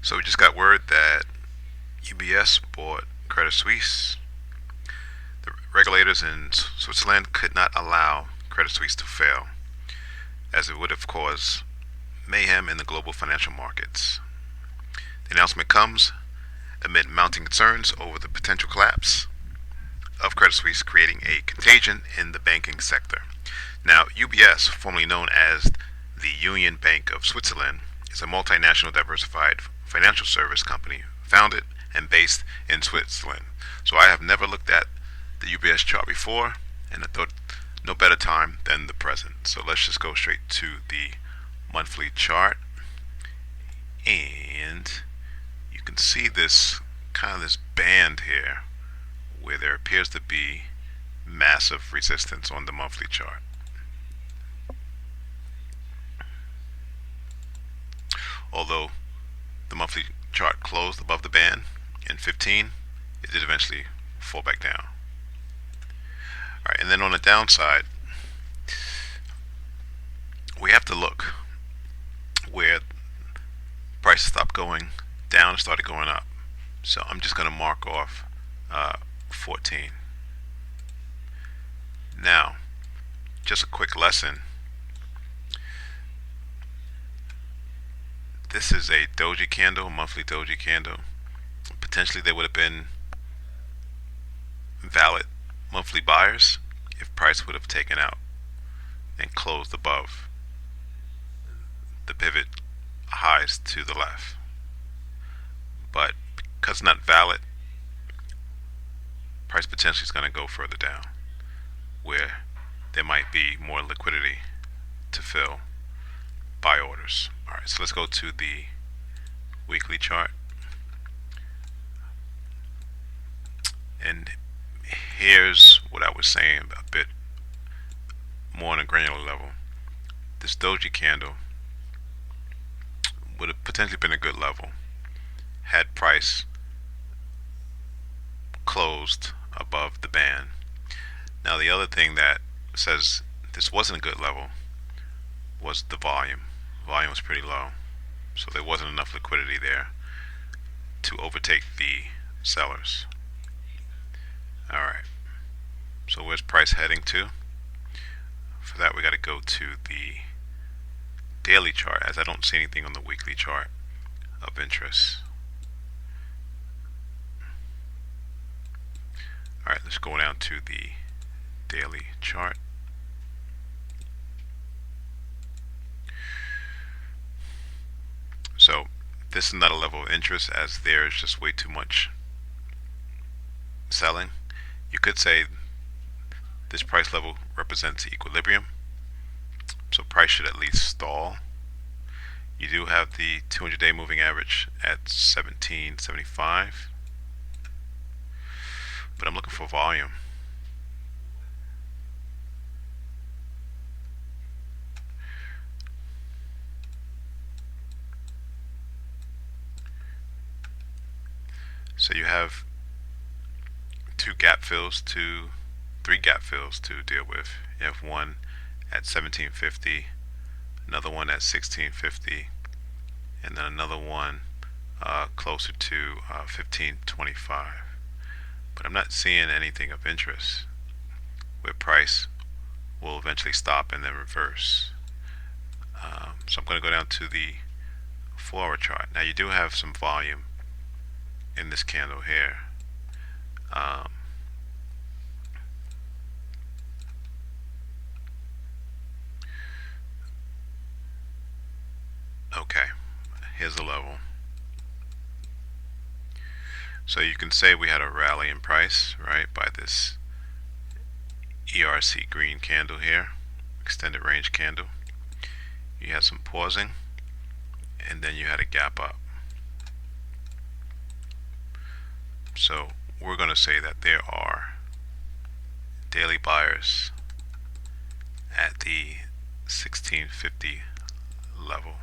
So we just got word that UBS bought Credit Suisse. The regulators in Switzerland could not allow Credit Suisse to fail, as it would have caused mayhem in the global financial markets. The announcement comes amid mounting concerns over the potential collapse of Credit Suisse, creating a contagion in the banking sector. Now, UBS, formerly known as the Union Bank of Switzerland, is a multinational diversified financial service company founded and based in Switzerland. So I have never looked at the UBS chart before, and I thought no better time than the present. So let's just go straight to the monthly chart, and you can see this this band here where there appears to be massive resistance on the monthly chart. Although the monthly chart closed above the band in 15, it did eventually fall back down. Alright, and then on the downside, we have to look where prices stopped going down and started going up. So I'm just going to mark off 14. Now, just a quick lesson. This is a doji candle, monthly doji candle. Potentially they would have been valid monthly buyers if price would have taken out and closed above the pivot highs to the left. But because it's not valid, price potentially is going to go further down where there might be more liquidity to fill buy orders. Alright, so let's go to the weekly chart. And here's what I was saying a bit more on a granular level. This doji candle would have potentially been a good level had price closed above the band. Now the other thing that says this wasn't a good level was the volume. Volume was pretty low, so there wasn't enough liquidity there to overtake the sellers. Alright, so where's price heading to? For that we got to go to the daily chart, as I don't see anything on the weekly chart of interest. Alright, let's go down to the daily chart. So this is not a level of interest, as there is just way too much selling. You could say this price level represents equilibrium, so price should at least stall. You do have the 200-day moving average at 1775, but I'm looking for volume. So you have three gap fills to deal with. You have one at 1750, another one at 1650, and then another one closer to 1525. But I'm not seeing anything of interest where price will eventually stop and then reverse. So I'm going to go down to the 4-hour chart. Now you do have some volume in this candle here. Okay, here's the level. So you can say we had a rally in price, right, by this ERC green candle here, extended range candle. You had some pausing, and then you had a gap up. So we're going to say that there are daily buyers at the 1650 level.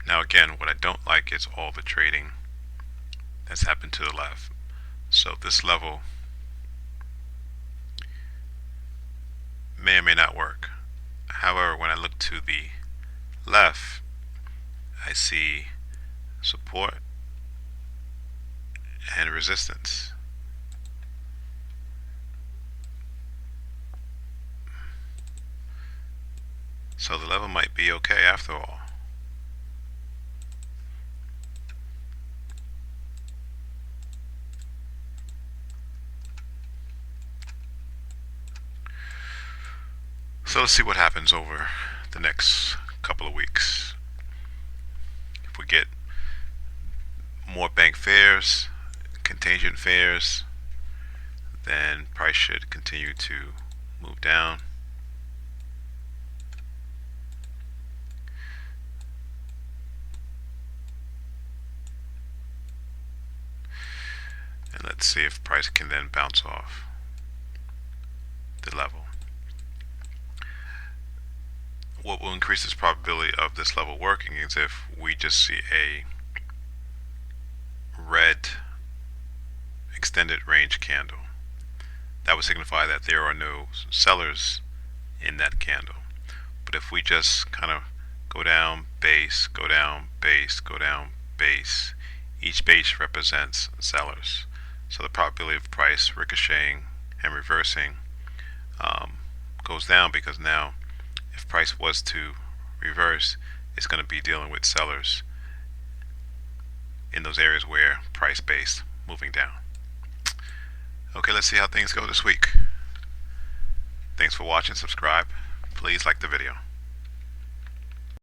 Now again, what I don't like is all the trading that's happened to the left. So this level may or may not work. However, when I look to the left, I see support and resistance. So the level might be okay after all. So let's see what happens over the next couple of weeks. If we get more bank failures, contagion failures, then price should continue to move down. And let's see if price can then bounce off the level. What will increase this probability of this level working is if we just see a red extended range candle. That would signify that there are no sellers in that candle. But if we just kind of go down, base, go down, base, go down, base, each base represents sellers. So the probability of price ricocheting and reversing goes down, because now if price was to reverse, it's going to be dealing with sellers in those areas where price based moving down. Okay, let's see how things go this week. Thanks for watching. Subscribe. Please like the video.